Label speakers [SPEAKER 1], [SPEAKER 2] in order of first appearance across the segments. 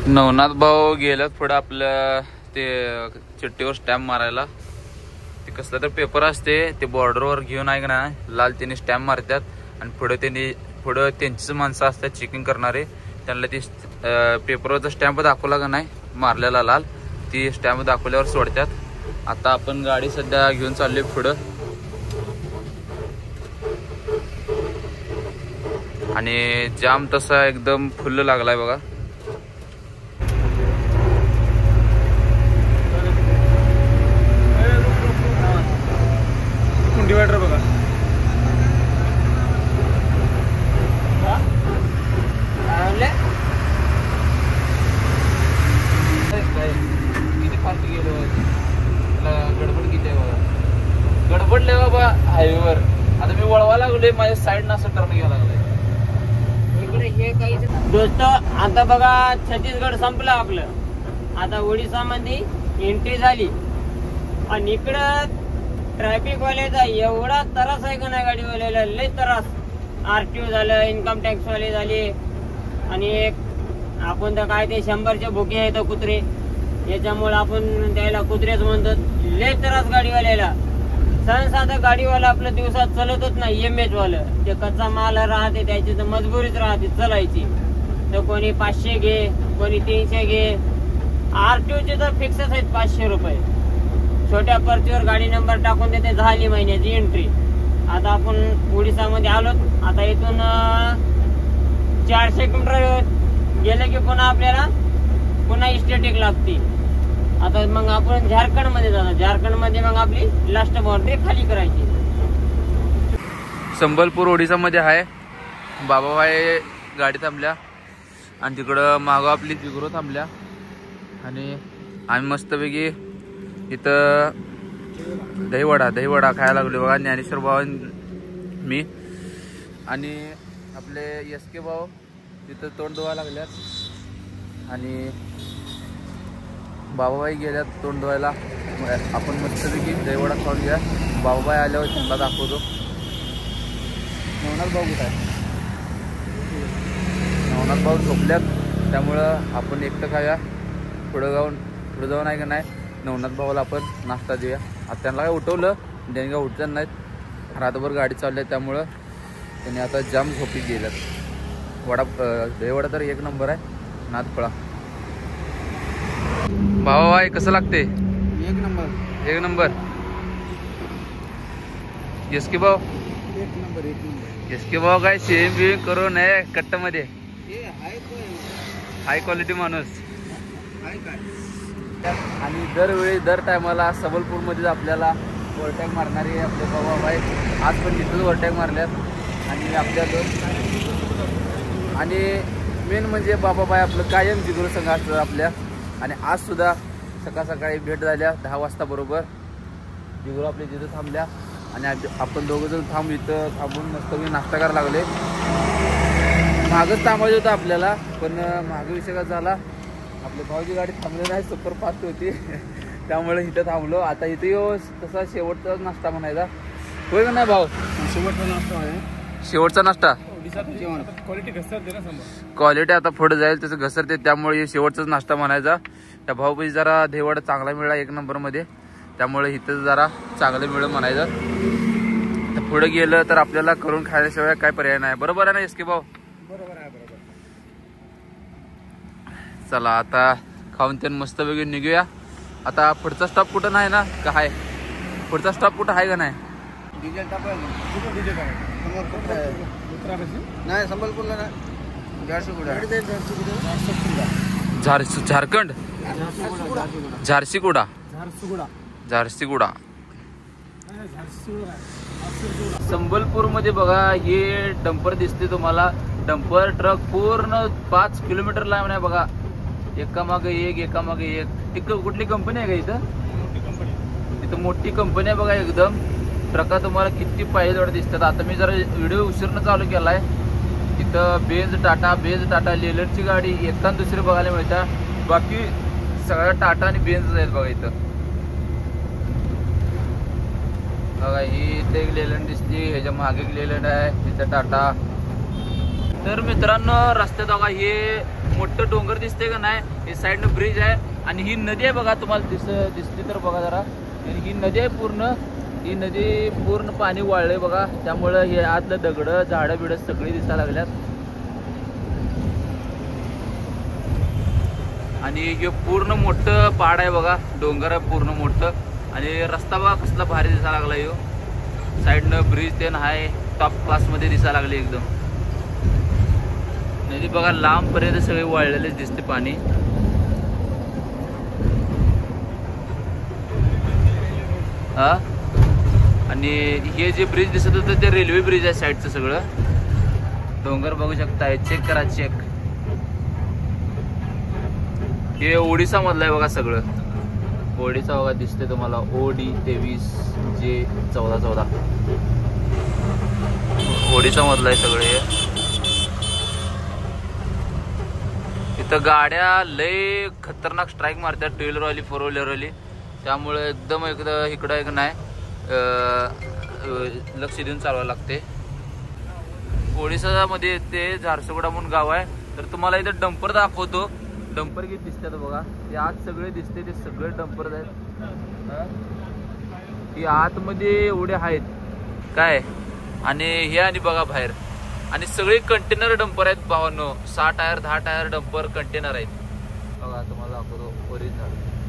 [SPEAKER 1] नवनाथ भाऊ गेल्यात पुढे आपलं ते चिठ्ठीवर स्टॅम्प मारायला. ते कसला तर पेपर असते ते बॉर्डरवर घेऊन आहे का ना लाल त्यांनी स्टॅम्प मारतात आणि पुढं त्यांचीच माणसं असतात चेकिंग करणारे. त्यांना ती पेपरवरचा स्टॅम्प दाखवला का नाही मारलेला लाल ती स्टॅम्प दाखवल्यावर सोडतात. आता आपण गाडी सध्या घेऊन चाललोय पुढं आणि जाम तसा एकदम फुल्ल लागलाय बघा.
[SPEAKER 2] डिवायडर बघा किती फास्ट गेलो. गडबड किती आहे बघा. गडबडले बाबा हायवेवर. आता मी वळवा लागलोय माझ्या साईड ना असं टर्न घ्यायला लागलाय.
[SPEAKER 3] दोस्त आता बघा छत्तीसगड संपलं आपलं. आता ओडिसा मध्ये एंट्री झाली आणि इकडं ट्रॅफिक वाल्याचा एवढा त्रास आहे का नाही गाडीवाल्याला लय त्रास. आरटीओ झालं इन्कम टॅक्स वाले झाले आणि आपण तर काय ते 100चे भुके आहेत कुत्रे याच्यामुळे आपण त्याला कुत्रेच म्हणतात. लय त्रास गाडीवाल्याला. सण साधं गाडीवाला आपलं दिवसात चलतच नाही. एमएच वालं ते कच्चा माल राहते त्याची तर मजबुरीच राहते चलायची. तर कोणी 500 घे कोणी 300 घे. आरटीओचे तर फिक्सच आहेत 500 रुपये. छोट्या पर्चीवर गाडी नंबर टाकून देते. झाली महिन्याची एंट्री. आता आपण ओडिसामध्ये आलो. आता इथून 400 किलोमीटर गेले की पुन्हा आपल्याला पुन्हा इस्टेटिक लागते. आता मग आपण झारखंड मध्ये जाणार. झारखंड मध्ये मग आपली लास्ट बाउंड्री खाली करायची.
[SPEAKER 1] संबलपूर ओडिसा मध्ये आहे. बाबाबाई गाडी थांबल्या आणि तिकडं मागं आपली जिगरो थांबल्या आणि आम्ही मस्तपैकी इथं दहीवडा खायला लागलो बघा. ज्ञानेश्वर भाऊ मी आणि आपले SK भाऊ तिथं तोंड धुवायला लागल्यात आणि बाबाबाई गेल्यात तोंड धुवायला. आपण मस्तपैकी दहीवडा खाऊन घ्या. बाबाबाई आल्यावर त्यांना दाखवतो. नवनाथ भाऊ कुठं आहे? नवनाथ भाऊ झोपल्यात त्यामुळं आपण एकटं खाऊया. पुढं जाऊन आहे का नाही नवनाथ भावाला आपण नाश्ता देऊया. आता त्यांना काय उठवलं त्यांनी काय उठतात नाहीत. रातभर गाडी चालली आहे त्यामुळं त्यांनी आता जाम झोपी गेल्यात. दहीवडा तर एक नंबर आहे. नाथफळा भावा कसं लागते?
[SPEAKER 2] एक नंबर.
[SPEAKER 1] SK भाऊ
[SPEAKER 2] एक नंबर.
[SPEAKER 1] SK भाऊ काय सेम बिम करून आहे कट्ट मध्ये. हाय क्वालिटी माणूस. आणि दरवेळी दर टायमाला सबलपूरमध्येच आपल्याला ओव्हरटॅक मारणारे आपले बाबा आहेत. आज पण तिथंच ओव्हरटॅक मारल्यात आणि आपल्याकडं आणि मेन म्हणजे बाबाबाई आपलं कायम जिगरू संघ असतं आपल्या. आणि आज सुद्धा सकाळी भेट झाल्या 10 वाजता बरोबर. जिगरू आपल्या तिथं थांबल्या आणि आपण दोघंजण थांबून मस्त मी नाश्ता करायला लागले. मागच थांबायचं होतं आपल्याला पण मागे विषय काय झाला आपल्या भाऊची गाडी थांबली नाही. सुपरफास्ट होती त्यामुळे इथं थांबलो. आता इथे येऊ तसा शेवटचाच नाश्ता म्हणायचा होय का नाही भाऊ?
[SPEAKER 2] शेवटचा नाश्ता आहे.
[SPEAKER 1] शेवटचा नाश्ता
[SPEAKER 2] क्वालिटी घसरते ना समजा.
[SPEAKER 1] क्वालिटी आता पुढे जाईल तसं घसरते त्यामुळे शेवटचाच नाश्ता म्हणायचा. त्या भाऊपाशी जरा दहीवडा चांगला मिळाला 1 नंबरमध्ये त्यामुळे इथं जरा चांगलं मिळलं म्हणायचं. तर पुढे गेलं तर आपल्याला करून खाण्याशिवाय काय पर्याय नाही. बरोबर आहे ना SK भाऊ?
[SPEAKER 2] बरोबर आहे.
[SPEAKER 1] चला आता खाऊन ते मस्तपैकी निघूया. आता पुढचा स्टॉप कुठं नाही ना का आहे? पुढचा स्टॉप कुठं आहे का नाही?
[SPEAKER 2] डिझेल टाकायला नाही संबलपूरला नाही.
[SPEAKER 1] झारखंड झारसीगुडा. संबलपूर मध्ये बघा हे डंपर दिसते तुम्हाला. डंपर ट्रक पूर्ण 5 किलोमीटर लांब आहे बघा. एकामागे एक. कुठली कंपनी आहे का इथं? मोठी कंपनी आहे बघा एकदम. ट्रका तुम्हाला किती पाहिजे तेवढे दिसतात. आता मी जरा व्हिडिओ उशीरनं चालू केलाय. तिथं बेंज टाटा लेलरची गाडी एकान दुसरी बघायला मिळतात. बाकी सगळ्या टाटा आणि बेंज आहेत बघा इथं. बघा ही इथे एक लेलंड दिसली. ह्याच्या मागे एक लेलंड आहे. तिथं टाटा. तर मित्रांनो रस्त्यात बघा हे
[SPEAKER 2] मोठं डोंगर दिसते का नाही, हे साईडनं ब्रिज आहे आणि ही नदी आहे बघा, तुम्हाला दिसते तर बघा जरा. ही नदी आहे पूर्ण, ही नदी पूर्ण पाणी वाळलंय बघा, त्यामुळं हे आतलं दगड झाडं बिडं सगळी दिसायला लागल्यात. आणि हे पूर्ण मोठं पहाड आहे बघा, डोंगर आहे पूर्ण मोठं. आणि रस्ता बघा कसला भारी दिसायला लागला. ह्यो साईडनं ब्रिज ते आहे, टॉप क्लास मध्ये दिसायला लागले एकदम. नदी बघा लांब पर्यंत सगळे वाळलेलेच दिसते पाणी. हा, आणि हे जे ब्रिज दिसत होतं ते रेल्वे ब्रिज आहे साईडचं सगळं. डोंगर बघू शकताय, चेक करा चेक. हे ओडिसा मधलं आहे बघा सगळं. ओडिसा बघा दिसते तुम्हाला, OD 23J1414 ओडिसा मधलं आहे सगळे. इथं गाड्या लय खतरनाक स्ट्राईक मारतात, 2 व्हीलरवाली 4 व्हीलरवाली. त्यामुळे एकदम इकडं एक नाही लक्ष देऊन चालवायला लागते. ओडिसा मध्ये ते झारसुगुडा म्हणून गाव आहे. तर तुम्हाला इथं डंपर दाखवतो. डंपर किती दिसतात बघा, ते आत सगळे दिसते, ते सगळे डंपर आहेत. ही आतमध्ये एवढे आहेत काय. आणि हे आणि बघा बाहेर, आणि सगळे कंटेनर डंपर आहेत भावांनो. 6 टायर 10 टायर डंपर कंटेनर आहेत बघा. तुम्हाला दाखवतो ओरिजिनल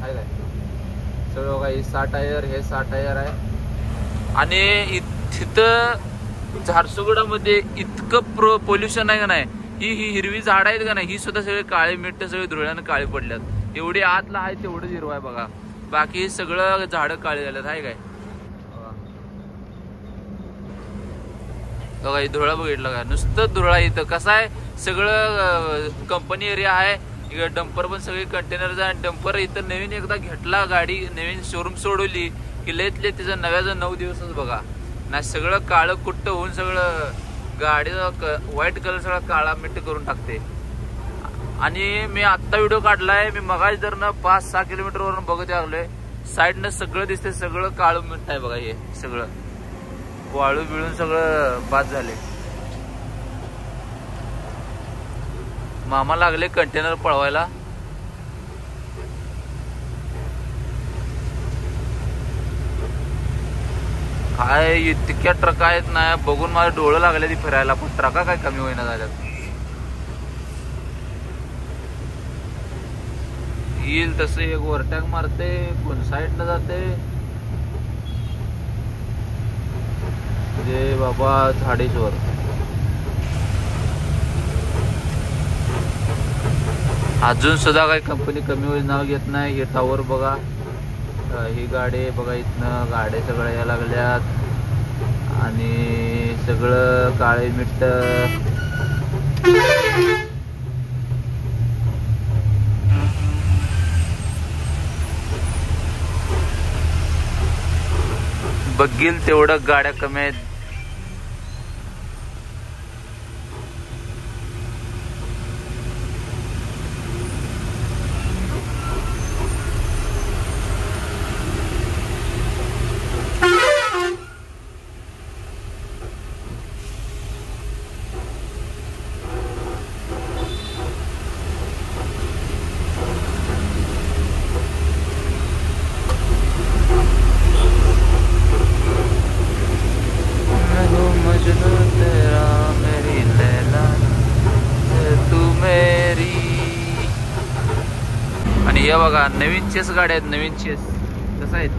[SPEAKER 2] आहे काय सगळं बघा. हे 6 टायर, हे 6 टायर आहे. आणि तिथं झारसुगुडामध्ये इतकं पोल्युशन आहे का नाही. ही हिरवी झाड आहेत का नाही, ही सुद्धा सगळे काळे मिठ सगळे धुळ्यानं काळे पडल्यात. एवढे आतला आहे तेवढंच हिरवा आहे बघा, बाकी सगळं झाडं काळे झाल्यात आहे काय बघा. ही धुळा बघितलं का, नुसतं धुळा. इथं कसं आहे सगळं कंपनी एरिया आहे. इकडे डंपर पण सगळे कंटेनर आहे. डंपर इथं नवीन एकदा घेतला, गाडी नवीन शोरूम सोडवली की लयतले तिचं नव्याचं 9 दिवसच बघा नाही सगळं काळं कुट्ट होऊन सगळं गाडीचा व्हाईट कलर सगळा काळा मिट्ट करून टाकते. आणि मी आत्ता व्हिडिओ काढलाय, मी मगाच जर 5-6 किलोमीटर वरून बघत आलोय. साईडनं सगळं दिसते, सगळं काळं मिट्ट आहे बघा. हे सगळं वाळू बिळून सगळं बाद झाले. मामा लागले कंटेनर पळवायला. काय इतक्या ट्रक आहेत ना, बघून मला डोळं लागले ती फिरायला. पण ट्रका काय कमी होईना झाल्यात. येईल तसं एक ओव्हरटॅक मारते, कोण साईडला जाते. जे बाबा झाडेश्वर अजून सुद्धा काही कंपनी कमी होईल नाव घेत नाही. हे टावर बघा, ही गाडी बघा, इथनं गाड्या सगळ्या या लागल्यात. आणि सगळं काळे मिट्ट. बघील तेवढं गाड्या कमी आहेत. आणि हे बघा नवीन चेस गाड्या आहेत, नवीन चेस कसं आहेत,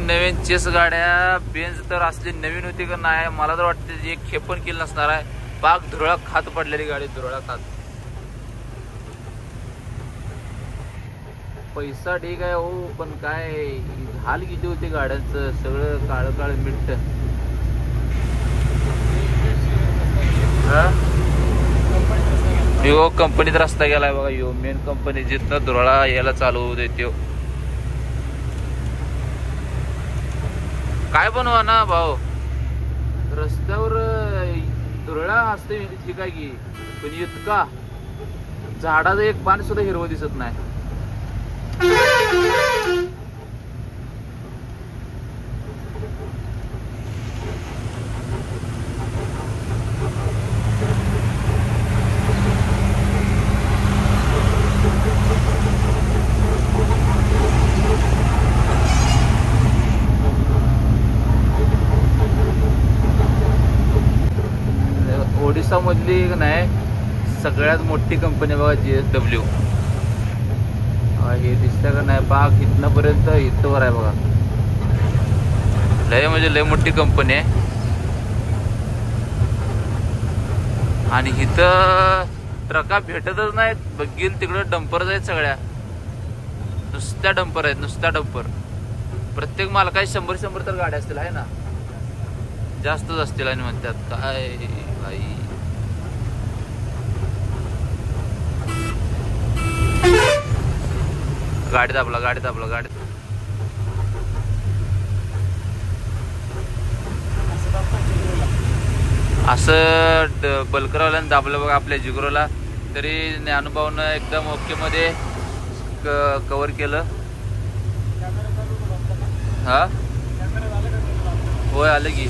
[SPEAKER 2] नवीन चेस गाड्या. बेंज तर असली नवीन होती का नाही, मला तर वाटतं एक खेप पण केली नसणार आहे. पाक धुरळा खात पडलेली गाडी, धुरळा खात. पैसा ठीक आहे हो, पण काय हाल किती होते गाड्यांचं, सगळं काळं काळं मिट्ट. यो कंपनीत रस्ता गेलाय बघा. यो मेन कंपनी जिथं धुरळा यायला चालू होते त्यो. काय बनवा ना भाऊ, रस्त्यावर धुरळा असते ठीक आहे की, पण इतका झाडाचं एक पान सुद्धा हिरवं दिसत नाही. USA मधली नाही सगळ्यात मोठी कंपनी बघा JSW. हे दिसतं का नाही पाक इथनं पर्यंत इथवर आहे बघा. लय म्हणजे लय मोठी कंपनी आहे. आणि इथं ट्रका भेटतच नाहीत. बघील तिकडं डंपर आहेत सगळ्या. नुसत्या डंपर आहेत नुसत्या डंपर. प्रत्येक मालकाची 100 तर गाड्या असतील आहे ना. जास्तच असतील आणि म्हणतात काय भाई. गाडीत आपला असं बलकरवाल्यानं दाबलं बघा आपल्या जिगरोला. तरी ज्ञानभावनं एकदम ओके मध्ये कव्हर केलं. हा होय आलं की.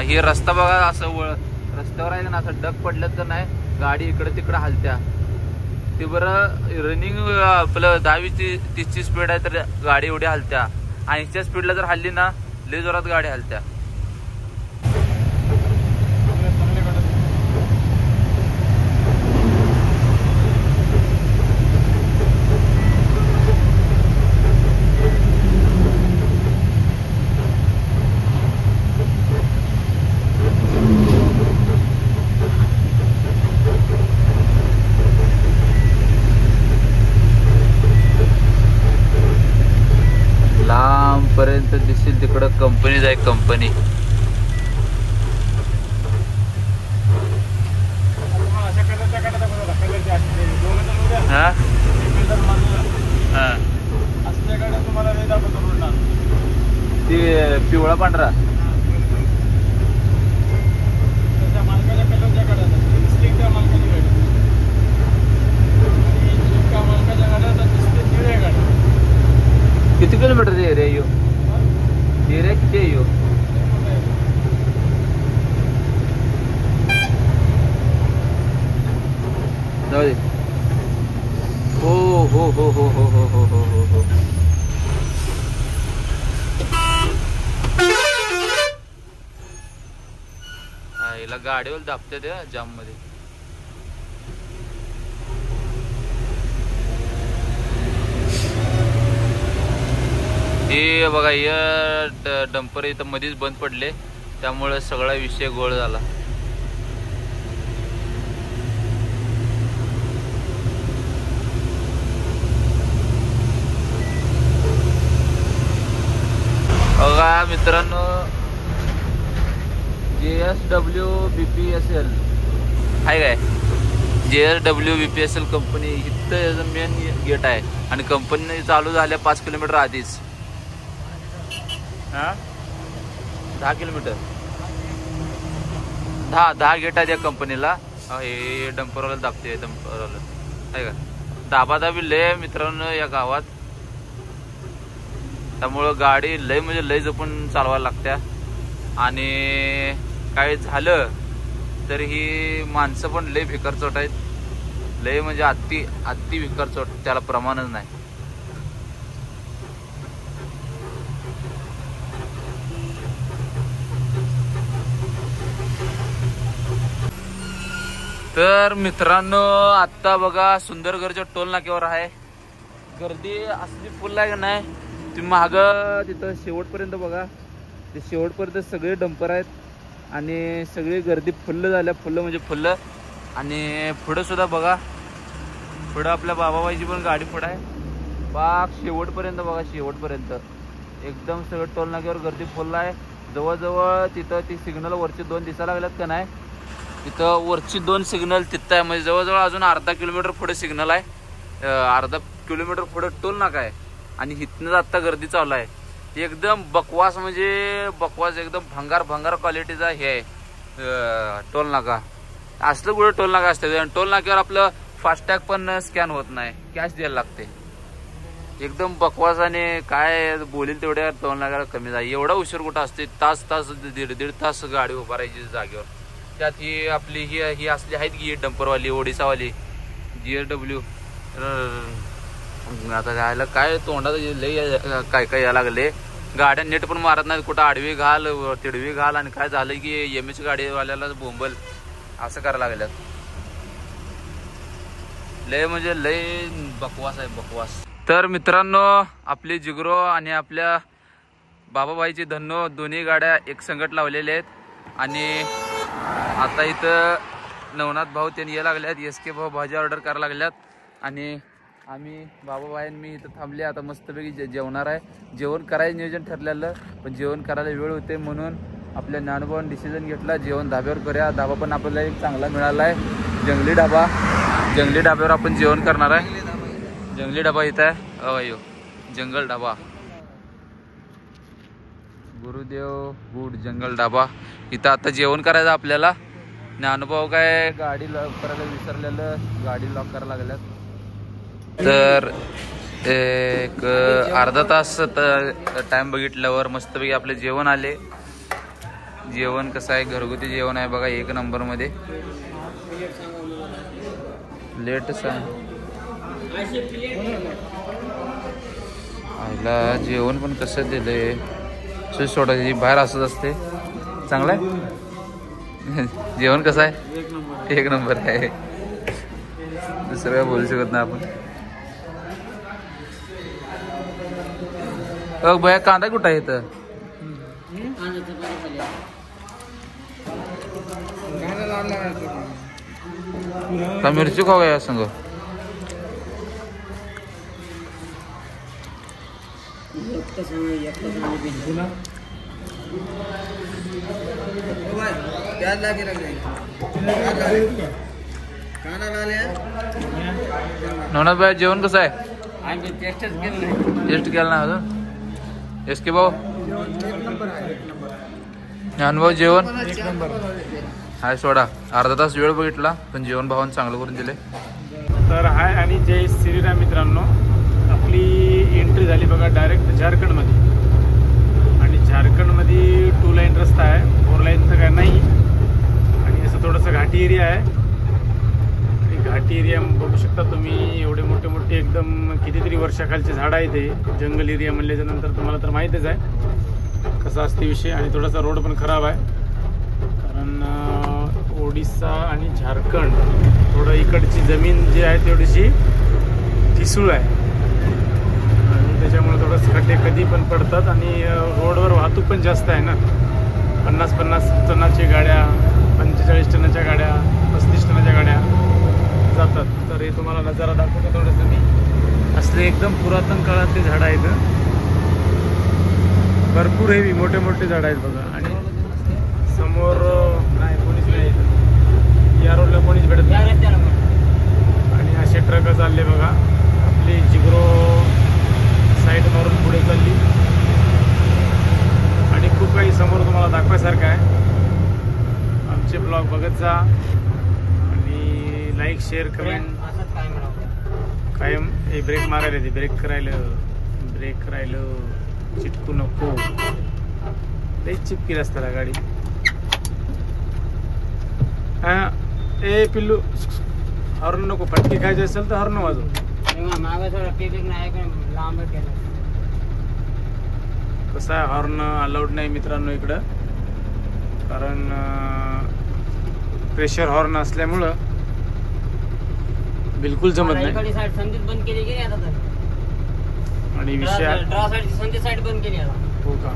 [SPEAKER 2] हे रस्ता बघा असं रस्त्यावर आहे ना असं डग पडलं तर नाही गाडी इकडे तिकडे हलत्या. ते बरं रनिंग आपलं 10-20-30ची स्पीड आहे तर गाडी एवढी हलत्या. 80च्या स्पीडला जर हल्ली ना लय जोरात गाडी हलत्या. पर्यंत दिसेल तिकडं कंपनीज आहे कंपनी. ते पिवळा पांढरा किती किलोमीटर एरिया यो? एरिया किती आहे यो? जाऊ दे. हो हो हो हो हो हो हो हो हो हो. हिला गाडीवर दाबते ते जाम मध्ये. हे बघा हे डंपर इथं मध्येच बंद पडले त्यामुळे सगळा विषय गोळ झाला. बघा मित्रांनो JSW BPSL आहे काय. JSW BPSL कंपनी इथं मेन गेट आहे आणि कंपनी चालू झाल्या 5 किलोमीटर आधीच. 10 किलोमीटर 10 गेट आहे त्या कंपनीला. हे डंपरवाला दाबते डंपरवाला आहे का. दाबादाबी लय मित्रांनो या गावात. त्यामुळं गाडी लय म्हणजे लय जपून चालवायला लागत्या. आणि काय झालं तर ही माणसं पण लय भिकारचोट आहेत. लय म्हणजे अति भिकारचोट त्याला प्रमाणच नाही. तर मित्रांनो आता बघा सुंदरगडच्या टोल नाक्यावर आहे. गर्दी असली फुल आहे का नाही. तुम्ही माग तिथं शेवटपर्यंत बघा. ते शेवटपर्यंत सगळे डंपर आहेत आणि सगळी गर्दी फुल्ल झाल्या. फुल्ल म्हणजे फुल्ल. आणि पुढं सुद्धा बघा. पुढं आपल्या बाबाबाईची पण गाडी पुढं आहे. बाग शेवटपर्यंत बघा. शेवटपर्यंत एकदम सगळं टोल नाक्यावर गर्दी फुल्ल आहे. जवळजवळ तिथं ती सिग्नल वरची 2 दिसायला लागल्यात का नाही. तिथं वरची 2 सिग्नल तिथं आहे. म्हणजे जवळजवळ अजून अर्धा किलोमीटर पुढे सिग्नल आहे. अर्धा किलोमीटर पुढे टोल नाका आहे. आणि इथनंच आत्ता गर्दी चालू आहे. एकदम बकवास म्हणजे बकवास. एकदम भंगार क्वालिटीचा हे आहे टोल नाका. असलं कुठं टोल नाका असते. टोल नाक्यावर आपलं फास्टॅग पण स्कॅन होत नाही. कॅश द्यायला लागते. एकदम बकवास. आणि काय बोलील तेवढ्या टोल नाक्याला कमी जाईल. एवढा उशीर कुठं असते. तास दीड तास गाडी उभा राहायची जागेवर. त्यात ही आपली ही असली आहेत की डंपरवाली ओडिसावाली JSW. आता जायला काय तोंडात लय काय यायला लागले. गाड्या नेट पण मारत नाहीत, कुठं आडवी घाल तिडवी घाल, आणि काय झालं की एमएच गाडीवाल्याला बोंबल असं करायला लागल्यात. लय म्हणजे लय बकवास आहे बकवास. तर मित्रांनो आपली जिगरो आणि आपल्या बाबाबाईची धन्नो दोन्ही गाड्या एक संगत लावलेल्या आहेत. आणि आता इथं नवनाथ भाऊ त्यांनी यायला लागल्यात, SK भाऊ भाजी ऑर्डर करायला लागल्यात. आणि आम्ही बाबाबाई मी इथं थांबले. आता मस्तपैकी जेवणार आहे. जेवण करायचं नियोजन ठरलेलं, पण जेवण करायला वेळ होते म्हणून आपल्या ज्ञानभावाने डिसिजन घेतला जेवण धाब्यावर करूया. धाबा पण आपल्याला एक चांगला मिळाला आहे, जंगली ढाबा. जंगली ढाब्यावर आपण जेवण करणार आहे. जंगली ढाबा इथं आहे, अयो जंगल ढाबा, गुरुदेव गुड जंगल ढाबा. इथं आता जेवण करायचं आपल्याला. ज्ञानभाव काय गाडी लॉक करायला विसरलेलं, गाडी लॉक करायला लागल्यात. तर एक अर्धा तास टाइम बघितल्यावर मस्तपैकी आपले जेवण आले. जेवण कसं आहे, घरगुती जेवण आहे बघा, एक नंबर मध्ये. प्लेट सांग आईला, जेवण पण कसं दिलंय, स्विच सोडायची बाहेर असंच असते. चांगलं आहे जेवण कसं आहे, एक नंबर आहे. दुसरं काय बोलू शकत नाही आपण. भया कांदा कुठं आहे इथं? का मिरची खाऊ या संग? नवनाथ भाई जेवण कसं आहे? टेस्ट केलं नाही अजून. SK भाऊ ज्ञानभाऊ जेवण हाय सोडा. अर्धा तास वेळ बघितला पण जेवण भावानं चांगलं करून दिले.
[SPEAKER 4] तर हाय आणि जय श्रीराम मित्रांनो. आपली एंट्री झाली बघा डायरेक्ट झारखंडमध्ये. आणि झारखंडमध्ये 2 लाईन रस्ता आहे, 4 लाईन तर काय नाही. आणि असं थोडंसं घाटी एरिया आहे. आणि घाटी एरिया बघू शकता तुम्ही, एवढे मोठे मोठे एकदम कितीतरी वर्षाखालचे झाडं आहे. ते जंगल एरिया म्हणल्याच्या नंतर तुम्हाला तर माहीतच आहे कसा असते विषय. आणि थोडासा रोड पण खराब आहे, कारण ओडिसा आणि झारखंड थोडं इकडची जमीन जी आहे थोडीशी ठिसूळ आहे. आणि त्याच्यामुळे थोडंसं खड्डे कधी पण पडतात. आणि रोडवर वाहतूक पण जास्त आहे ना, 50-50 टनाच्या गाड्या, 45 टनाच्या गाड्या, 35 टनाच्या गाड्या जातात. तर हे तुम्हाला नजारा दाखवतो थोडंसं मी. असले एकदम पुरातन काळातले झाडं आहेत, भरपूर हेवी मोठे मोठे झाडं आहेत बघा. आणि समोर नाही कोणीच नाही, या रोडला कोणीच भेटत नाही. आणि असे ट्रक चालले बघा. आपली जिगरो साईड मारून पुढे चालली. आणि खूप काही समोर तुम्हाला दाखवायसारखं आहे. आमचे ब्लॉग बघत जा आणि लाईक शेअर कमेंट कायम. हे ब्रेक मारायला ते ब्रेक करायला चिटकू नको. लई चिपकील असतं ना गाडी. हा ए पिल्लू हॉर्न नको, फटके खायचे असेल तर हॉर्न वाजव. कसं आहे, हॉर्न अलाउड नाही मित्रांनो इकडं, कारण प्रेशर हॉर्न असल्यामुळं बिलकुल जमत नाही. आणि विषय हो का.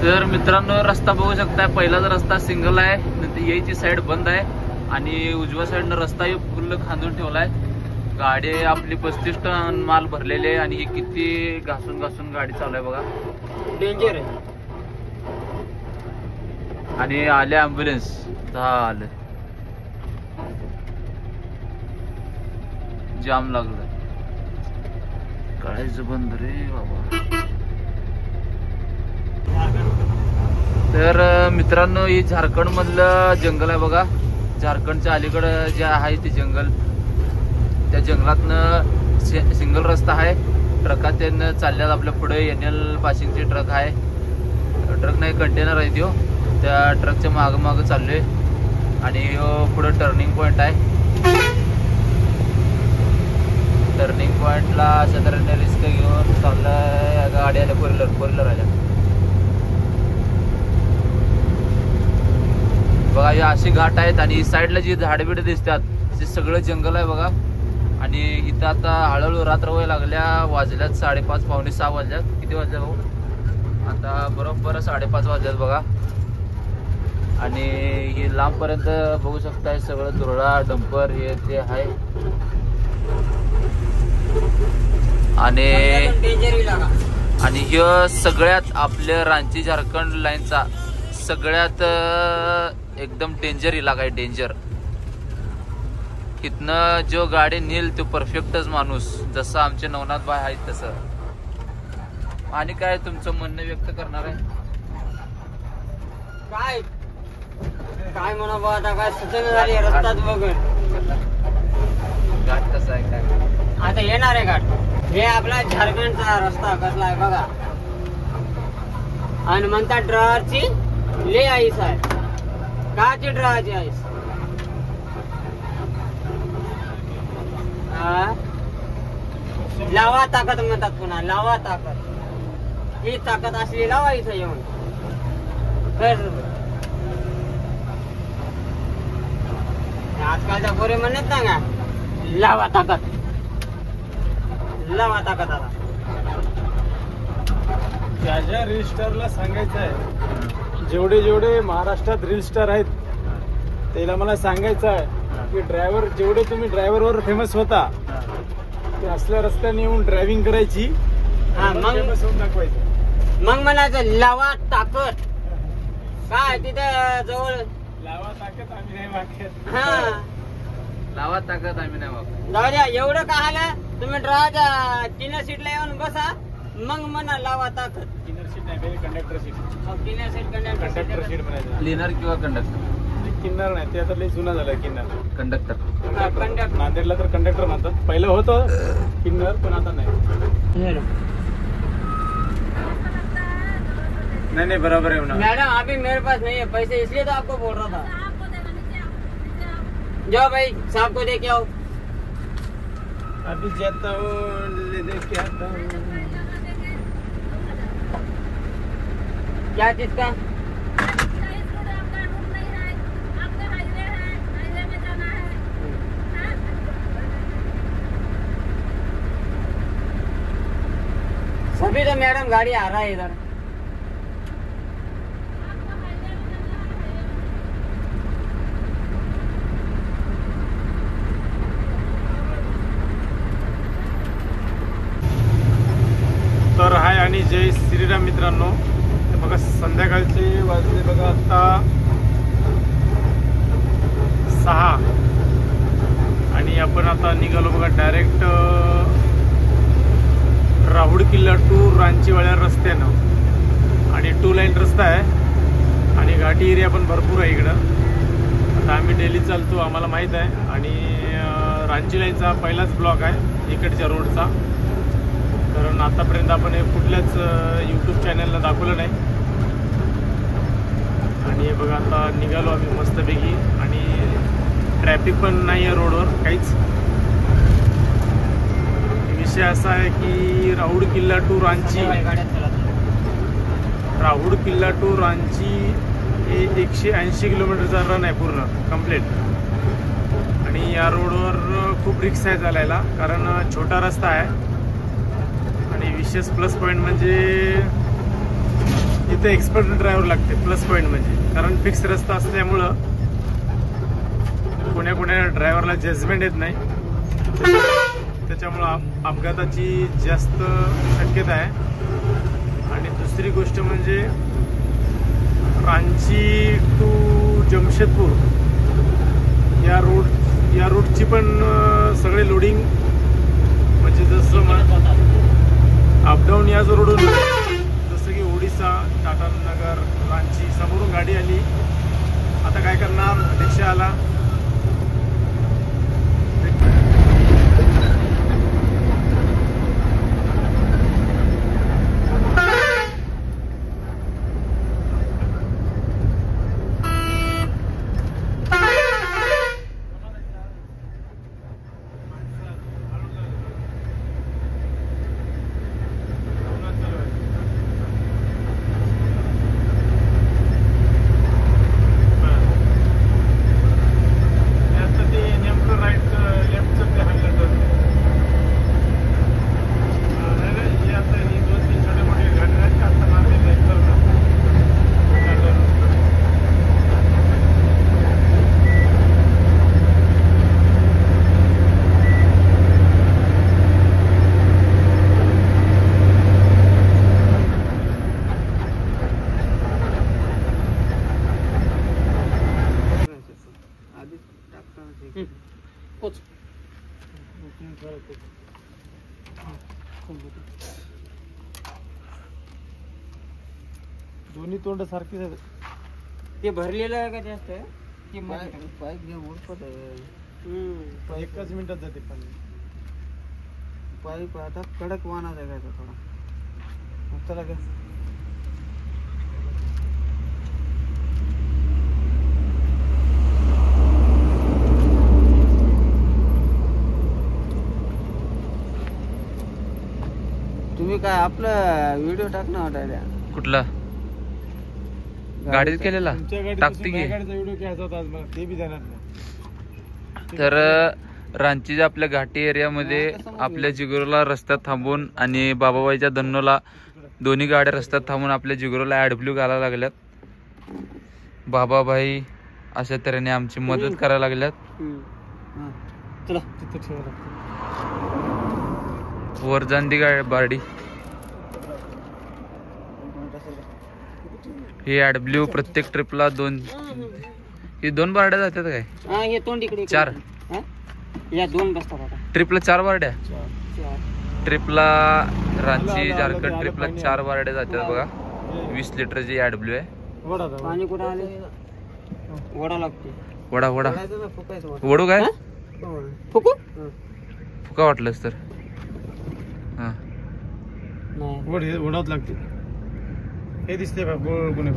[SPEAKER 2] तर मित्रांनो रस्ता बघू शकता, पहिलाचा रस्ता सिंगल आहे, यायची साईड बंद आहे. आणि उजव्या साईडनं रस्ता फुल खांदून ठेवलाय. गाडी आपली 35 टन माल भरलेले आहे. आणि हे किती घासून घासून गाडी चालू आहे बघा,
[SPEAKER 3] डेंजर आहे.
[SPEAKER 2] आणि आले ॲम्ब्युलन्स, आले जाम लागलं, काढायचं बंद रे बाबा. तर मित्रांनो हे झारखंड मधलं जंगल आहे बघा. झारखंडच्या अलीकडं जे आहे ते जंगल, त्या जंगलातनं सिंगल रस्ता आहे. ट्रकात त्यानं चालल्यात आपल्या पुढे NL पासिंगचे ट्रक आहे. ट्रक नाही कंटेनर आहे तो, त्या ट्रकच्या मागं चाललोय. आणि पुढं टर्निंग पॉइंट आहे. टर्निंग पॉइंटला अशा तऱ्हेने रिस्क घेऊन चाललाय गाडी आल्या फोर व्हीलर आल्या बघा. हे अशी घाट आहेत आणि साईडला जी झाडबिड दिसतात ते सगळं जंगल आहे बघा. आणि इथं आता हळूहळू रात्र व्हायला लागल्या. वाजल्यात 5:30 पावणे 6 वाजल्यात. किती वाजल्या भाऊ? आता बरोबर 5:30 वाजल्यात बघा. आणि ही लांबपर्यंत बघू शकताय सगळं धुरळा डंपर हे ते आहे. आणि ह्य सगळ्यात आपल्या रांची झारखंड लाईनचा सगळ्यात एकदम डेंजर इलाका आहे. डेंजर. इथनं जो गाडी नेल तो परफेक्टच माणूस जसं आमचे नवनाथ भाई आहेत तसं. आणि काय तुमचं म्हणणं व्यक्त करणार आहे?
[SPEAKER 3] काय म्हणा बा आता काय सूचना झाली रस्त्यात बघून.
[SPEAKER 2] घाट कसा आहे काय
[SPEAKER 3] आता येणार आहे घाट. हे आपला झारखंडचा रस्ता कसला आहे बघा. आणि म्हणतात ड्रायव्हरची ले आईस आहे. काची ड्रायव्हरची आईस लावा ताकद म्हणतात पुन्हा. लावा ताकद. ही ताकद असली लावा इथं येऊन. आजकालच्या पोरे म्हणत ना का लावा ताकद. लावा ताकद. आता
[SPEAKER 4] ज्या रील स्टारला सांगायचं आहे जेवढे जेवढे महाराष्ट्रात रील स्टार आहेत त्याला मला सांगायचं आहे की ड्रायव्हर जेवढे तुम्ही ड्रायव्हरवर फेमस होता ते असल्या रस्त्याने येऊन ड्रायव्हिंग करायची.
[SPEAKER 3] मग
[SPEAKER 4] फेमस होऊन दाखवायचं.
[SPEAKER 3] मग म्हणायचं लावा ताकद. काय तिथं जवळ
[SPEAKER 4] लावा ताकद आम्ही नाही वागत.
[SPEAKER 3] हा
[SPEAKER 2] लावा ताकद आम्ही नाही वापरत.
[SPEAKER 3] जाऊ द्या. एवढं का आलं तुम्ही ड्रायव्हरच्या 3 सीटला येऊन बसा मग म्हणा लावा ताकद.
[SPEAKER 4] किनर सीट नाही conductor seat.
[SPEAKER 3] 3 seat
[SPEAKER 4] conductor seat म्हणायचं.
[SPEAKER 2] क्लीनर किंवा कंडक्टर.
[SPEAKER 4] किन्नर नाही ते आता लई जुना झालं. किन्नर
[SPEAKER 2] कंडक्टर.
[SPEAKER 3] कंडक्टर.
[SPEAKER 4] नांदेडला तर कंडक्टर म्हणतात. पहिलं होतं किन्नर पण आता नाही. नहीं बराबर है ना
[SPEAKER 3] मैडम. अभी मेरे पास नहीं है पैसे इसलिए तो आपको बोल रहा था. जाओ भाई साहब को देके आओ.
[SPEAKER 4] अभी जाता हूँ ले दे के आता हूँ.
[SPEAKER 3] क्या चीज का? सभी तो मैडम गाड़ी आ रहा है इधर.
[SPEAKER 4] तर हाय आणि जय श्रीराम मित्रांनो. बघा संध्याकाळचे वाजले बघा आता 6 आणि आपण आता निघालो बघा डायरेक्ट राहुड किल्ला टू रांचीवाड्या रस्त्यानं. आणि 2 लाईन रस्ता आहे आणि घाटी एरिया पण भरपूर आहे इकडं. आता आम्ही डेली चालतो आम्हाला माहीत आहे. आणि रांची लाईनचा पहिलाच ब्लॉक आहे इकडच्या रोडचा. कारण आतापर्यंत आपण हे कुठल्याच यूट्यूब चॅनलला दाखवलं नाही. आणि हे बघा आता निघालो आम्ही मस्तपैकी. आणि ट्रॅफिक पण नाही आहे रोडवर काहीच. विषय असा आहे की राहुड किल्ला टू रांची हे 180 किलोमीटरचा रन आहे पूर्ण कम्प्लीट. आणि या रोडवर खूप रिक्स आहे चालायला कारण छोटा रस्ता आहे. आणि विशेष प्लस पॉईंट म्हणजे इथे एक्सपर्ट ड्रायव्हर लागते. प्लस पॉईंट म्हणजे कारण फिक्स रस्ता असल्यामुळं कोण्या ड्रायव्हरला जजमेंट येत नाही. त्याच्यामुळं अपघाताची जास्त शक्यता आहे. आणि दुसरी गोष्ट म्हणजे रांची टू जमशेदपूर या रूटची पण सगळे लोडिंग म्हणजे जसं अपडाऊन याच रोडून जसं की ओडिसा टाटानगर रांची समोरून गाडी आली. आता काय करणार रिक्षा आला.
[SPEAKER 3] पोच.
[SPEAKER 4] दोन्ही तोंड सारखीच आहेत.
[SPEAKER 3] ते भरलेलं आहे का जास्त ते
[SPEAKER 1] पाईप घेऊन उडपत आहे.
[SPEAKER 4] एकाच मिनिटात जाते पाणी.
[SPEAKER 1] पाईप आता कडक वाहनात आहे का थोडा. चला घ्या. तुम्ही काय आपला व्हिडिओ टाकणार होता
[SPEAKER 2] कुठला गाडीत केलेला
[SPEAKER 4] तुमच्या
[SPEAKER 2] टाकते की.
[SPEAKER 4] गाडीचा व्हिडिओ घ्यायचा होता आज मला, ते बी देणार नाही.
[SPEAKER 2] तर रांचीच्या आपल्या घाटी एरियामध्ये आपल्या जिगोरला रस्त्यात थांबून आणि बाबाबाईच्या धन्नोला दोन्ही गाड्या रस्त्यात थांबून आपल्या जिगोरला ॲडब्ल्यू घालायला लागल्यात. बाबाबाई अशा तऱ्हेने आमची मदत करायला लागल्यात.
[SPEAKER 3] चला
[SPEAKER 4] तिथं ठेवा लागतं.
[SPEAKER 2] वर जांदी बारडी ही ॲडब्ल्यू प्रत्येक ट्रिपला ही दोन बारड्या जातात काय.
[SPEAKER 3] हा हे तोंड इकडे
[SPEAKER 2] 4
[SPEAKER 3] या 2 बसतात आता.
[SPEAKER 2] ट्रिपला 4 बारड्या.
[SPEAKER 3] 4
[SPEAKER 2] ट्रिपला रांची झारखंड ट्रिपला 4 बारड्या जातात बघा. 20 लिटरची ॲडब्ल्यू आहे.
[SPEAKER 4] वडा दाबा.
[SPEAKER 3] पाणी कुठं आले वडा लागते.
[SPEAKER 2] वडा वडू काय
[SPEAKER 3] फुकू
[SPEAKER 2] फुका वाटलंच तर. हा
[SPEAKER 3] नाही
[SPEAKER 4] वडावत लागते. हे दिसते बा गोळ गुन्हे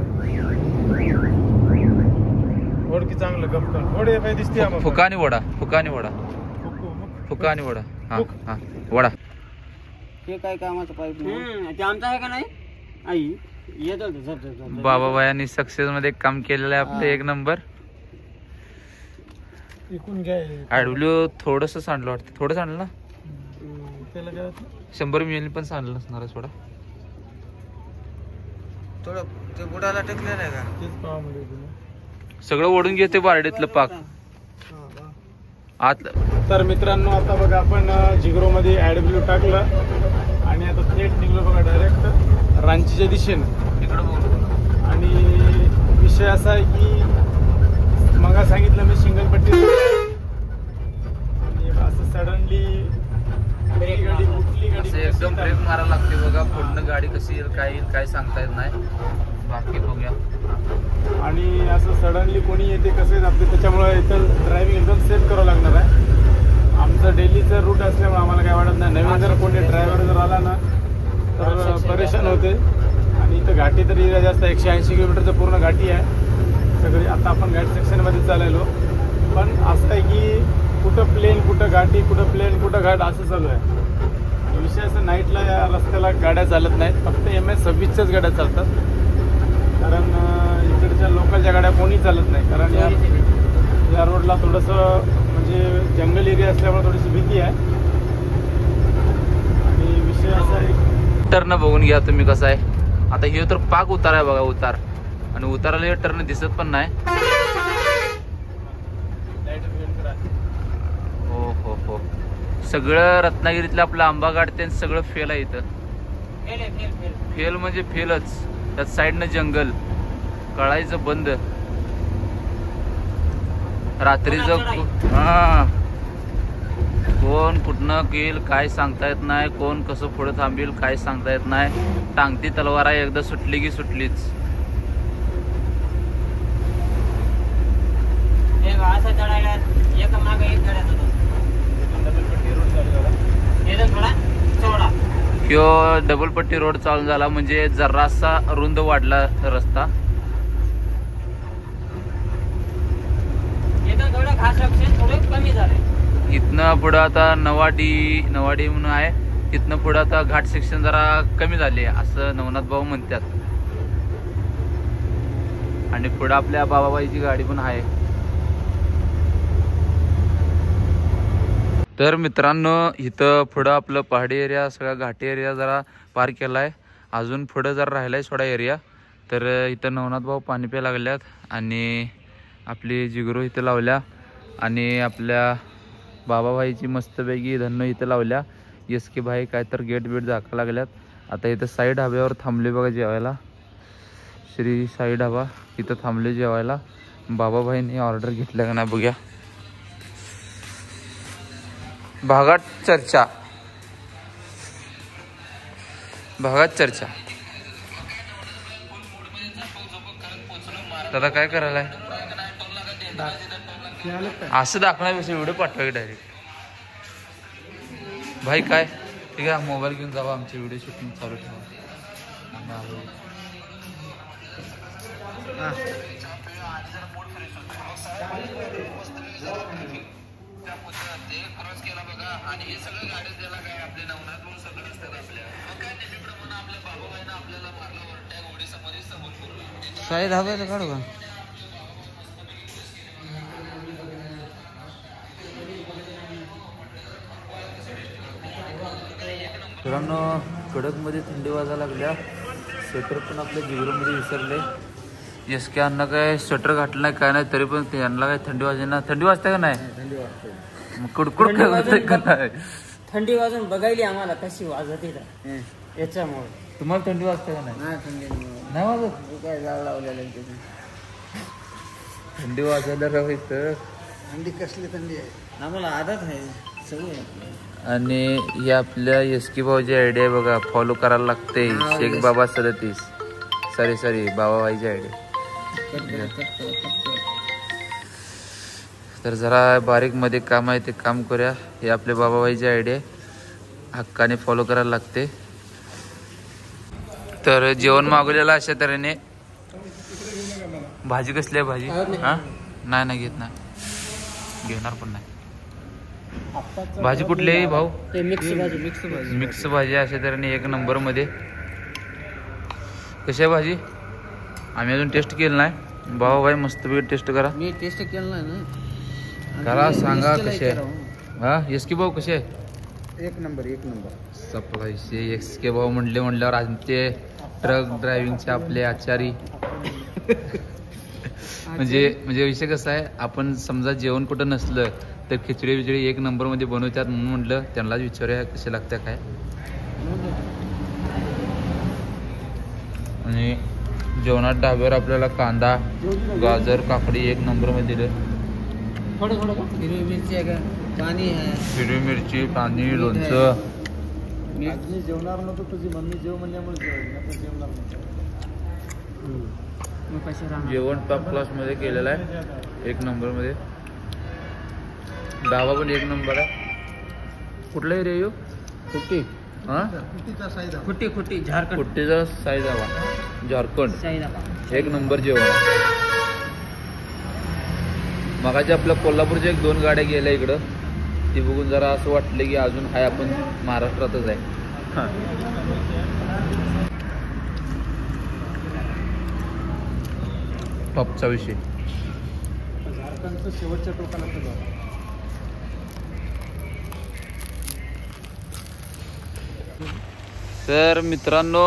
[SPEAKER 4] वड की चांगलं गपकन वड हे काय दिसते आम्हाला.
[SPEAKER 2] फुका आणि वडा फुका आणि वडा फुका आणि वडा. हा हा वडा.
[SPEAKER 1] ते काय कामाचं पाईप नाही.
[SPEAKER 3] ते आमचा आहे का नाही आई येतो
[SPEAKER 2] बाबाबायांनी सक्सेस मध्ये काम केलेलं आहे आपलं 1 नंबर.
[SPEAKER 4] इकून घ्या.
[SPEAKER 2] ॲडब्ल्यू थोडस सांडलं वाटतं. थोडं सांडलं ना.
[SPEAKER 4] त्याला काय
[SPEAKER 2] 100 मिली पण सांडलं नसणार आहे थोडा.
[SPEAKER 1] थोडं ते बुडाला टेकलेलं आहे का.
[SPEAKER 4] तेच पाहा म्हणजे
[SPEAKER 2] सगळं ओढून घेते बारडीतलं पाक आत.
[SPEAKER 4] तर मित्रांनो आता बघा आपण जिगरोमध्ये ॲडब्ल्यू टाकलं आणि आता थेट निघलो बघा डायरेक्ट रांचीच्या दिशेनं.
[SPEAKER 2] इकडं बघू.
[SPEAKER 4] आणि विषय असा आहे की मग सांगितलं मी सिंगल पट्टी आणि असं सडनली गाडी कुठली
[SPEAKER 2] असं
[SPEAKER 4] गाडी
[SPEAKER 2] एकदम ब्रेक मारायला लागते बघा. पुढनं गाडी कशी येईल काय सांगता येत नाही. बाकी बघूया.
[SPEAKER 4] आणि असं सडनली कोणी येते कसं येत त्याच्यामुळे इथं ड्रायव्हिंग एकदम सेफ करावं लागणार आहे. आमचं डेलीचं रूट असल्यामुळे आम्हाला काय वाटत नाही. नवीन जर कोणी ड्रायव्हर जर आला ना तर परेशान होते. आणि इथं घाटी तरी जास्त 180 किलोमीटरचं पूर्ण घाटी आहे सगळी. आता आपण घाट सेक्शनमध्ये चालायलो पण असं आहे की कुठं प्लेन कुठं घाटी कुठं प्लेन कुठं घाट असं चालू आहे. विषय असं नाईटला या रस्त्याला गाड्या चालत नाहीत. फक्त MS26च्याच गाड्या चालतात. कारण इकडच्या लोकलच्या गाड्या कोणी चालत नाही. कारण या रोडला थोडंसं म्हणजे जंगल एरिया असल्यामुळे थोडीशी भीती आहे. आणि विषय असा आहे
[SPEAKER 2] टर्न बघून घ्या तुम्ही कसं आहे. आता हे तर पाक उतार आहे बघा. उतार आणि उताराला हे टर्न दिसत पण नाही. हो हो हो सगळं रत्नागिरीतलं आपलं आंबा गाडते सगळं फेल आहे इथं. फेल म्हणजे फेलच. त्यात साईडनं जंगल कळायचं बंद. रात्रीचं हा कोण कुठनं येईल काय सांगता येत नाही. कोण कसं पुढं थांबेल काय सांगता येत नाही. टांगती तलवार आहे. एकदा सुटली की सुटलीच.
[SPEAKER 3] असं चढायला एक मागे एक गाड्या
[SPEAKER 2] किंवा डबल पट्टी रोड चालू झाला म्हणजे जरासा रुंद वाढला रस्ता.
[SPEAKER 3] थोडं घास थोडं कमी झालंय.
[SPEAKER 2] इथनं पुढं आता नवाडी म्हणून आहे. तिथनं पुढं आता घाट सेक्शन जरा कमी झाले असं नवनाथ भाऊ म्हणतात. आणि पुढं आपल्या बाबाबाईची गाडी पण आहे. तर मित्रांनो इथं पुढं आपलं पहाडी एरिया सगळा घाटी एरिया जरा पार केला आहे. अजून पुढं जरा राहिला आहे थोडा एरिया. तर इथं नवनाथ भाऊ पाणी प्यायला लागल्यात आणि आपली जिगरू इथं लावल्या आणि आपल्या बाबाभाईची मस्तपैकी धन्नो इथं लावल्या. SK भाई काय तर गेट बीट दाखवा लागल्यात. आता इथं साई ढाब्यावर थांबले बघा जेवायला. श्री साई ढाबा इथं थांबले जेवायला. बाबाभाईंनी ऑर्डर घेतल्या का नाही बघूया. भागात चर्चा. दादा काय करायलाय? असं दाखवण्यापेक्षा व्हिडिओ पाठवा डायरेक्ट. भाई काय ठीक आहे, मोबाईल घेऊन जावा, आमची व्हिडिओ शूटिंग चालू ठेवा.
[SPEAKER 1] शाळेत हवायचं काढू का?
[SPEAKER 2] मित्रांनो कडकमध्ये थंडी वाजायला लागल्या. स्वेटर पण आपल्या जिगरूमध्ये विसरले. एस के अण्णा काय स्वेटर घातलं नाही काय नाही, तरी पण यांना काय थंडी वाजे ना. थंडी वाजते का नाही?
[SPEAKER 1] थंडी वाजते.
[SPEAKER 2] मग कुडकुड काय होतंय का नाही?
[SPEAKER 3] थंडी वाजून बघायली आम्हाला कशी वाजत आहे याच्यामुळे.
[SPEAKER 2] तुम्हाला थंडी वाजते का नाही?
[SPEAKER 1] नाही थंडी
[SPEAKER 2] नाही वाजत.
[SPEAKER 1] काय जाळ लावलेलं आहे
[SPEAKER 2] थंडी वाजायला राहायचं.
[SPEAKER 1] थंडी कसली थंडी आहे, आम्हाला आदत आहे सगळं.
[SPEAKER 2] आणि ही आपल्या एस के भाऊची आयडिया आहे बघा, फॉलो करायला लागते. शेख बाबा 37 सॉरी बाबाबाईची आयडिया. तर जरा बारीक मध्ये काम आहे ते काम करूया. हे आपल्या बाबाबाईची आयडिया हक्काने फॉलो करायला लागते. तर जेवण मागवलेलं अशा तऱ्हेने. भाजी कसली आहे भाजी? हा नाही घेत नाही, घेणार पण नाही. भाजी कुठली आहे भाऊ? मिक्स भाजी अशा तऱ्हेने 1 नंबर मध्ये. कशी आहे भाजी? आम्ही अजून टेस्ट केलं नाही. भाऊ मस्तपैकी टेस्ट करा.
[SPEAKER 1] मी टेस्ट केलं नाही ना.
[SPEAKER 2] करा सांगा कशी आहे. हा एस के भाऊ कशी आहे?
[SPEAKER 1] 1 नंबर.
[SPEAKER 2] सपला विषय. एस के भाऊ म्हणल्यावर आमचे ट्रक ड्रायव्हिंगचे आपले आचारी. म्हणजे विषय कसा आहे, आपण समजा जेवण कुठं नसलं तर खिचडी बिचडी 1 नंबर मध्ये बनवतात. म्हणून म्हटलं त्यांनाच विचारूया कसे लागतं काय. आणि जेवणात डाब्यावर आपल्याला कांदा, गाजर, काकडी 1 नंबर मध्ये दिलं.
[SPEAKER 1] हिरवी मिरची आहे का, पाणी आहे,
[SPEAKER 2] हिरवी मिरची, पाणी, लोणचं.
[SPEAKER 1] जेवणार नव्हतं, तुझी मम्मी जेव म्हणल्यामुळे जेवणार.
[SPEAKER 2] जेवण टॉप क्लास मध्ये केलेलं आहे, 1 नंबर मध्ये. डाबा पण 1 नंबर आहे. कुठला एरिया येऊ?
[SPEAKER 1] खुट्टी.
[SPEAKER 2] हा
[SPEAKER 3] खुट्टी झारखंड.
[SPEAKER 2] खुट्टीचा साईदाबा, झारखंड. 1 नंबर जेवण. मगाची आपल्या कोल्हापूरच्या 1-2 गाड्या गेल्या इकडं. ती बघून जरा असं वाटलं की अजून हाय आपण महाराष्ट्रातच आहे. टॉपचा विषय.
[SPEAKER 1] झारखंडचं शेवटच्या टोकाला
[SPEAKER 2] तर मित्रांनो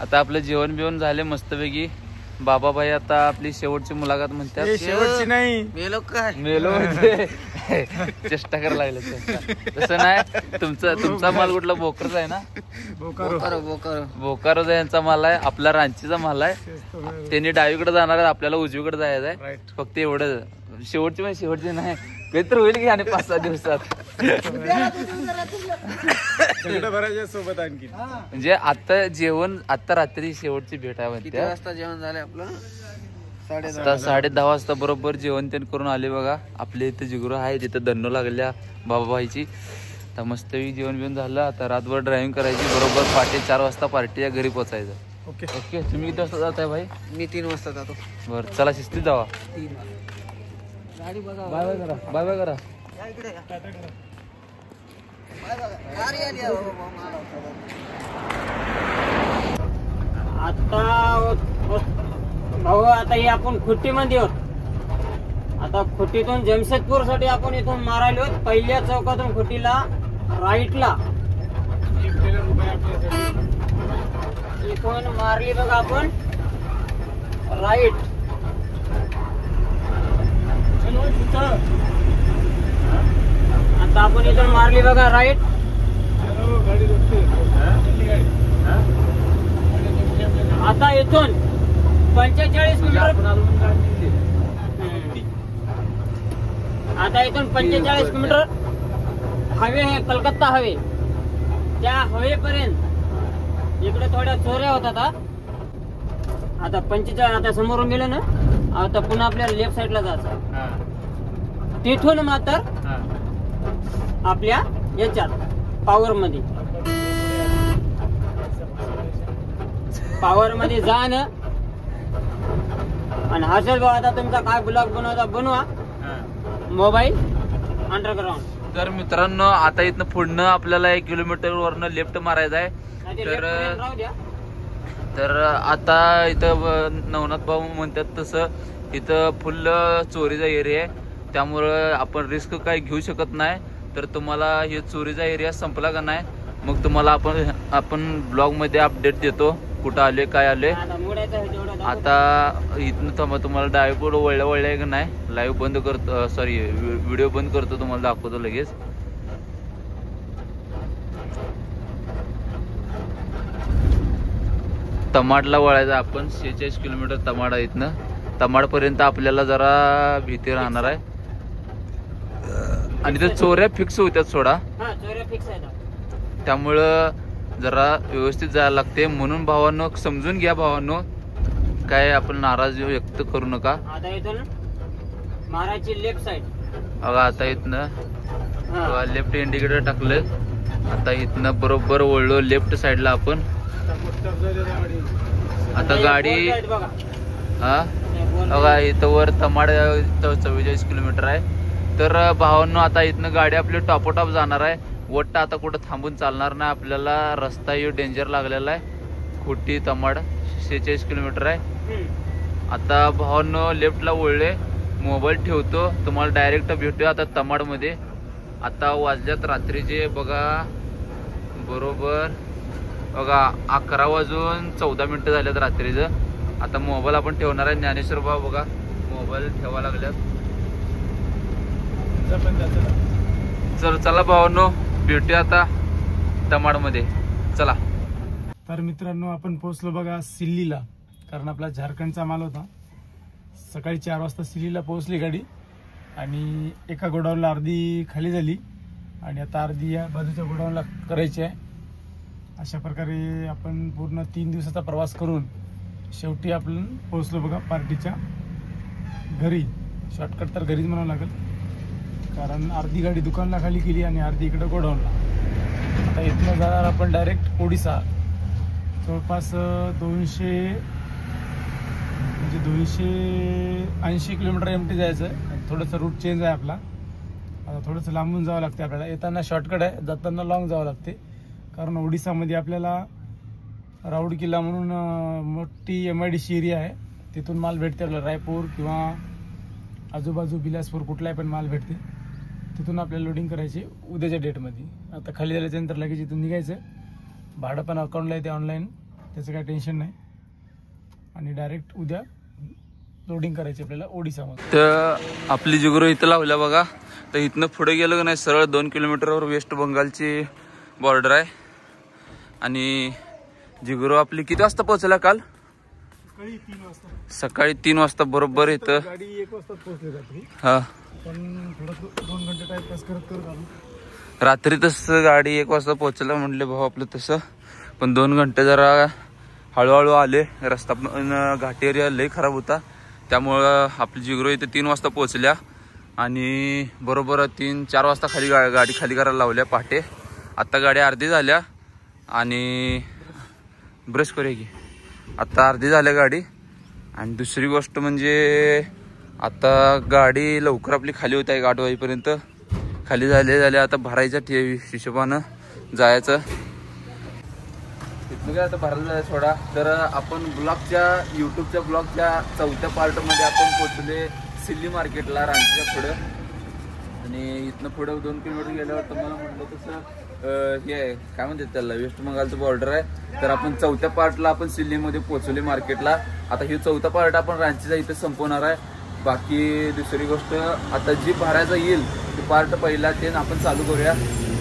[SPEAKER 2] आता आपलं जेवण बिवण झाले मस्तपैकी. बाबाबाई आता आपली शेवटची मुलाखत म्हणतात.
[SPEAKER 1] शेवटची नाही, मेलो
[SPEAKER 2] म्हणजे चेष्टा करायला लागले. तसं नाही, तुमचा माल कुठला बोकरचा आहे ना? बोकारो यांचा माल आहे, आपला रांचीचा माल आहे. त्यांनी डावीकडे जाणार आहे, आपल्याला उजवीकडे जायचं आहे. फक्त एवढं. शेवटची नाही, काहीतरी होईल की आणि 5-6 दिवसात.
[SPEAKER 1] सोबत आणखी
[SPEAKER 2] म्हणजे आता जेवण, आता रात्री शेवटची भेट आहे.
[SPEAKER 1] किती वाजता जेवण झालं आपलं?
[SPEAKER 2] 10:30 वाजता बरोबर जेवण ते करून आले बघा. आपल्या इथे जिगरू आहे, तिथं धन्नो लागल्या बाबाबाईची. आता मस्तपैकी जेवण बिवून झालं. आता रातभर ड्रायव्हिंग करायची. बरोबर पहाटे 4 वाजता पार्टीच्या घरी पोहोचायचं. ओके. तुम्ही किती वाजता जाताय भाई?
[SPEAKER 1] मी 3 वाजता जातो.
[SPEAKER 2] बरं चला, शिस्तीत जावा.
[SPEAKER 1] गाडी बघा.
[SPEAKER 2] बाय बाय करा.
[SPEAKER 3] आता भाऊ आता हे आपण खुट्टीमध्ये आहोत. आता खुट्टीतून जमशेदपूर साठी आपण इथून मारायलो. पहिल्या चौकातून खुट्टीला राईटला इथून मारली बघा आपण राईट. आता आपण इथून मारली बघा राईट. आता इथून 45 मीटर. आता इथून 45 मीटर हवे आहे कलकत्ता हवे, त्या हवेपर्यंत इकडे थोड्या चोऱ्या होतात. आता 45 आता समोरून गेलं ना, आता पुन्हा आपल्याला लेफ्ट साईडला जायचं.
[SPEAKER 4] हा,
[SPEAKER 3] तिथून मात्र
[SPEAKER 4] हा.
[SPEAKER 3] आपल्या याच्यात पॉवर मध्ये जाणं. आणि हर्षल भाऊ आता तुमचा काय ब्लॉग बनवा,
[SPEAKER 4] हा.
[SPEAKER 3] Mobile underground.
[SPEAKER 2] तर मित्रांनो आता इथनं पुढनं आपल्याला 1 किलोमीटर वरनं लेफ्ट मारायचं आहे.
[SPEAKER 3] राहू द्या.
[SPEAKER 2] तर आता इथं नवनाथ भाऊ म्हणतात तसं इथं फुल चोरीचा एरिया आहे, त्यामुळं आपण रिस्क काही घेऊ शकत नाही. तर तुम्हाला हे चोरीचा एरिया संपला का नाही मग तुम्हाला आपण ब्लॉग मध्ये अपडेट देतो कुठं आले काय आले. आता इथनं तुम्हाला डायपोर्ट वळल्या का नाही लाईव्ह बंद करतो, सॉरी व्हिडिओ बंद करतो, तुम्हाला दाखवतो लगेच. तमाडला वळायचं आपण. 46 किलोमीटर तमाड आहे इथनं. तमाडपर्यंत आपल्याला जरा भीती राहणार आहे. आणि ते चोऱ्या फिक्स होत्यात सोडा, त्यामुळं जरा व्यवस्थित जायला लागते. म्हणून भावांनो समजून घ्या भावांनो, काय आपण नाराज व्यक्त करू नका.
[SPEAKER 3] आता इथून मारायची लेफ्ट साइड
[SPEAKER 2] बघा. आता इथनं लेफ्ट इंडिकेटर टाकलं. आता इथनं बरोबर वळलो लेफ्ट साइडला आपण. आता गाडी हा बघा इथं वर तमाड 44 किलोमीटर आहे. तर भावांनो आता इथनं गाडी आपली टॉपोटॉप जाणार आहे. वट्टा आता कुठं थांबून चालणार नाही आपल्याला. रस्ता यो डेंजर लागलेला आहे. खोटी तमाड 46 किलोमीटर आहे. आता भावांनो लेफ्टला वळले. मोबाईल ठेवतो, तुम्हाला डायरेक्ट भेटूया आता तमाड मध्ये. आता वाजल्यात रात्रीचे बघा बरोबर बघा 11 वाजून 14 मिनिटं झाल्यात रात्रीचं. आता मोबाईल आपण ठेवणार आहे. ज्ञानेश्वर भाऊ बघा मोबाईल ठेवा लागल्यात. चला भावांनो भेटूया आता तमाड मध्ये. चला.
[SPEAKER 4] तर मित्रांनो आपण पोहोचलो बघा सिल्लीला, कारण आपला झारखंडचा माल होता. सकाळी 4 वाजता सिल्लीला पोहोचली गाडी आणि एका गोडाऊनला अर्धी खाली झाली आणि आता अर्धी या बाजूच्या गोडाऊनला करायची आहे. अशा प्रकारे आपण पूर्ण 3 दिवसाचा प्रवास करून शेवटी आपण पोहोचलो बघा पार्टीच्या घरी. शॉर्टकट तर घरीच म्हणावं लागेल, कारण अर्धी गाडी दुकानला खाली केली आणि अर्धी इकडे गोडाऊनला. आता इथनं जाणार आपण डायरेक्ट ओडिसा. जवळपास 280 किलोमीटर एमटी जायचं आहे. थोडंसं रूट चेंज आहे आपला. आता थोडंसं लांबून जावं लागते आपल्याला. येताना शॉर्टकट आहे, जाताना लॉंग जावं लागते. कारण ओडिसामध्ये आपल्याला राऊड किल्ला म्हणून मोठी MIDC एरिया आहे. तिथून माल भेटते आपल्याला. रायपूर किंवा आजूबाजू बिलासपूर कुठलाही पण माल भेटते. तिथून आपल्याला लोडिंग करायची उद्याच्या डेटमध्ये. आता खाली झाल्याच्यानंतर लगेच इथून निघायचं. भाडं पण अकाउंटला येते ऑनलाईन, त्याचं काही टेन्शन नाही. आणि डायरेक्ट उद्या लोडिंग करायची आपल्याला ओडिसामध्ये.
[SPEAKER 2] तर आपली जिगुरो इथं लावल्या बघा. तर इथनं पुढे गेलं का नाही सरळ 2 किलोमीटरवर वेस्ट बंगालची बॉर्डर आहे. आणि जिगुरो आपली किती वाजता पोहोचला काल? सकाळी 3 वाजता बरोबर इथं.
[SPEAKER 4] गाडी 1 वाजता पोहोचली रात्री.
[SPEAKER 2] हा
[SPEAKER 4] पण थोडं 2 घंटे टाइम पास करत आलो.
[SPEAKER 2] रात्री तसं गाडी 1 वाजता पोहोचला म्हणले भाऊ आपलं तसं. पण 2 घंटे जरा हळूहळू आले. रस्ता पण घाटी एरिया लई खराब होता, त्यामुळं आपली जिगरो इथे 3 वाजता पोहोचल्या. आणि बरोबर 3-4 वाजता खाली गाडी खाली करायला लावल्या पहाटे. आता गाड्या अर्धी झाल्या आणि ब्रश करूया की. आता अर्धी झाल्या गाडी. आणि दुसरी गोष्ट म्हणजे आता गाडी लवकर आपली खाली होत आहे. 8 वाजेपर्यंत खाली झाले आता भरायच्या हिशोबानं जायचं. इथनं काय आता भरायला जायचं थोडा. तर आपण यूट्यूबच्या ब्लॉगच्या 4थ्या पार्टमध्ये आपण पोहोचले सिल्ली मार्केटला रांचीच्या पुढं. आणि इथनं पुढं 2 किलोमीटर गेल्यावर तुम्हाला म्हटलं तसं हे आहे काय म्हणतात त्याला वेस्ट बंगालचं बॉर्डर आहे. तर आपण 4थ्या पार्टला आपण सिल्लीमध्ये पोहोचले मार्केटला. आता ही 4था पार्ट आपण रांचीचा इथं संपवणार आहे. बाकी दुसरी गोष्ट आता जी भरायचा येईल ते पार्ट पहिला ते आपण चालू करूया.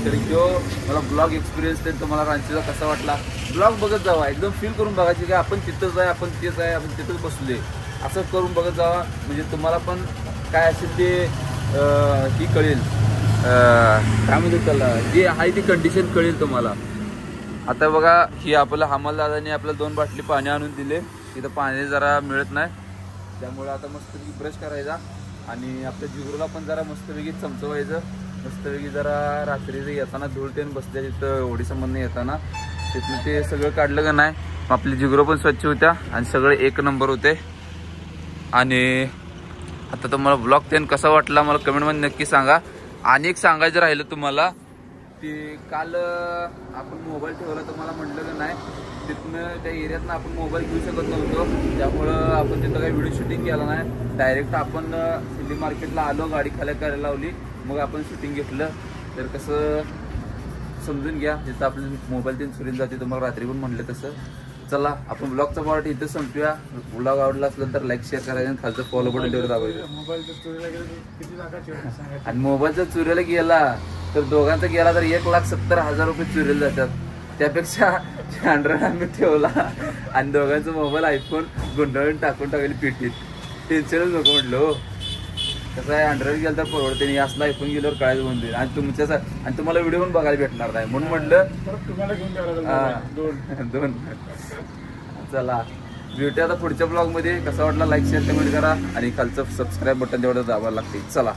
[SPEAKER 2] तर तो मला ब्लॉग एक्सपिरियन्स ते तुम्हाला रांचीचा कसा वाटला ब्लॉग बघत जावा. एकदम फील करून बघायची की आपण तिथंच आहे, आपण तेच आहे, आपण तिथंच बसले असं करून बघत जावा. म्हणजे तुम्हाला पण काय असेल ते ही कळेल. काय म्हणतात त्याला, जी आहे ती कंडिशन कळेल तुम्हाला. आता बघा ही आपल्या हमालदादाने आपल्याला 2 बाटली पाणी आणून दिले. इथं पाणी जरा मिळत नाही, त्यामुळे आता मस्तपैकी ब्रश करायचा आणि आपल्या जिगरूला पण जरा मस्तपैकी चमचवायचं. मस्तपैकी जरा रात्री येताना धूळ तेन बसल्या तिथं होडी संबंध येताना तिथनं ते सगळं काढलं का नाही, आपली जिगरू पण स्वच्छ होत्या आणि सगळे 1 नंबर होते. आणि आता तुम्हाला ब्लॉग तेन कसा वाटला मला कमेंटमध्ये नक्की सांगा. आणि एक सांगायचं राहिलं तुम्हाला, ते काल आपण मोबाईल ठेवला तुम्हाला म्हटलं का नाही, तिथनं त्या एरियातनं आपण मोबाईल घेऊ शकत नव्हतो, त्यामुळं आपण तिथं काही व्हिडिओ शूटिंग केला नाही. डायरेक्ट आपण सिटी मार्केटला आलो, गाडी खाली करायला लावली, मग आपण शूटिंग घेतलं. तर कसं समजून घ्या, जिथं आपलं मोबाईल तीन चुरीन जाते, तुम्हाला रात्री पण म्हटलं तसं. चला आपण ब्लॉगचा पार्ट इथं संपूया. ब्लॉग आवडला असलं तर लाईक शेअर करायचं आणि खालचं फॉलो बटन तेवढं दाबायचं. आणि मोबाईलचा चुरीला गेला तर दोघांचा गेला तर 1,70,000 रुपये चुरीला जातात. त्यापेक्षा अँड्रॉइड आम्ही ठेवला आणि दोघांचा मोबाईल आयफोन गुंडाळून टाकून टाकली पिठीत. टेन्शनच नको म्हटलं. कसं आहे, अँड्रॉइड गेलं तर परवडते, असला आयफोन गेल्यावर कळायचं बंद होईल आणि आणि तुम्हाला व्हिडिओ पण बघायला भेटणार नाही, म्हणून म्हटलं दोन. चला भेटूया आता पुढच्या ब्लॉग मध्ये. कसा वाटला लाईक शेअर कमेंट करा आणि खालचं सबस्क्राईब बटन तेवढं दाबायला लागते. चला.